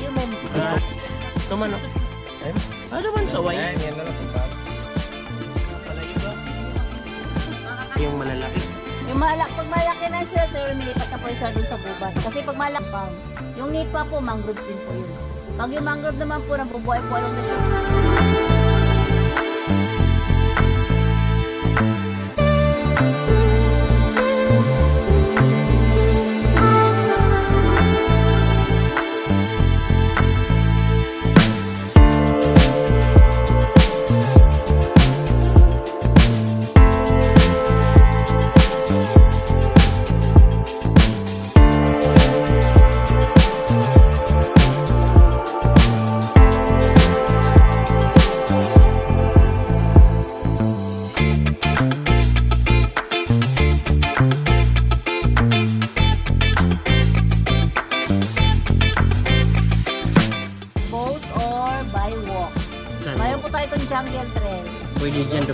Yung may Ito man, ano man sa way? Yung malalaki. Yung pag malaki na sila, sir, nilipat na po siya dun sa gubat. Kasi pag malakpang, yung nipa po, mangrove din po yun. Pag yung mangrove naman po, nabubuhay-buhay lang na siya. Boat or by walk. Mayroon po tayo itong jungle trail. Pwede dyan.